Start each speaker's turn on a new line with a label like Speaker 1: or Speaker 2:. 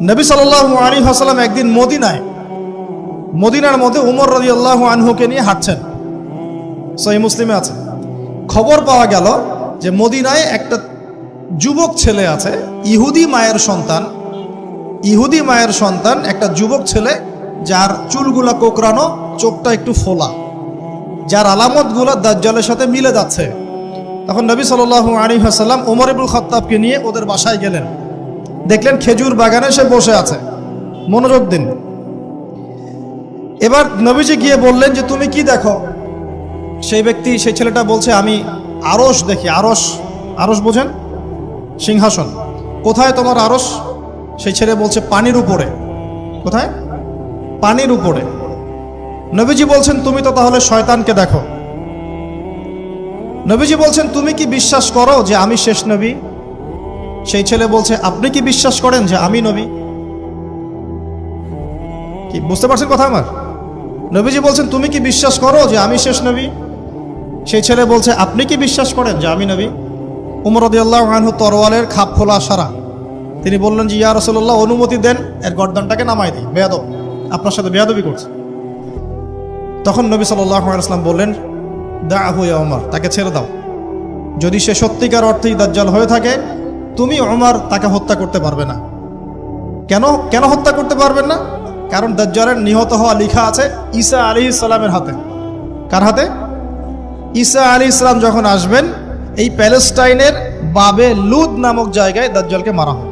Speaker 1: নবী সাল্লাল্লাহু আলাইহি ওয়াসাল্লাম একদিন মদিনার মধ্যে উমর রাদিয়াল্লাহু আনহুকে নিয়ে হাঁটছেন। সহিহ মুসলিমে আছে। খবর পাওয়া গেল যে মদিনায় একটা যুবক ছেলে আছে, ইহুদি মায়ের সন্তান একটা যুবক ছেলে, যার চুলগুলা কোকড়ানো, চোখটা একটু ফোলা, যার আলামতগুলো দাজ্জালের সাথে মিলে যাচ্ছে। তখন নবী সাল্লাল্লাহু আলাইহি ওয়াসাল্লাম ওমর ইবনুল খাত্তাবকে নিয়ে ওদের বাসায় গেলেন। দেখলেন খেজুর বাগানে সে বসে আছে। মনোযোগ দিন। এবার নবীজি গিয়ে বললেন যে তুমি কি দেখো? সেই ছেলেটা বলছে আমি আরশ দেখি। আরশ বোঝেন? সিংহাসন। কোথায় তোমার আরশ? সেই ছেলে বলছে পানির উপরে। কোথায়? পানির উপরে। নবীজি বলছেন তুমি তো তাহলে শয়তানকে দেখো। নবীজি বলছেন তুমি কি বিশ্বাস করো যে আমি শেষ নবী? সেই ছেলে বলছে আপনি কি বিশ্বাস করেন যে আমি নবী? কি বুঝতে পারছেন কথা আমার? নবীজি বলছেন তুমি কি বিশ্বাস করো যে আমি শেষ নবী? সেই ছেলে বলছে আপনি কি বিশ্বাস করেন যে আমি নবী? উমর রাদিয়াল্লাহু আনহু তরোয়ালের খাপ খোলা সারা। তিনি বললেন যে ইয়া রাসূলুল্লাহ, অনুমতি দেন, এর গর্দানটাকে নামাই দিই, বেয়াদব, আপনার সাথে বেয়াদবি করছে। তখন নবী সাল্লাল্লাহু আলাইহি ওয়াসাল্লাম বললেন দাআহু ইয়া উমর, তাকে ছেড়ে দাও। যদি সে সত্যিকার অর্থেই দাজ্জাল হয়ে থাকে, তুমি উমর তাকে হত্যা করতে পারবে না। কেন হত্যা করতে পারবেন না? কারণ দাজ্জালের নিহত হওয়া লেখা আছে ঈসা আলাইহিস সালামের হাতে। কার হাতে? ঈসা আলাইহিস সালাম যখন আসবেন, এই প্যালেস্টাইনের বাবে লুদ নামক জায়গায় দাজ্জালকে মারা হবে।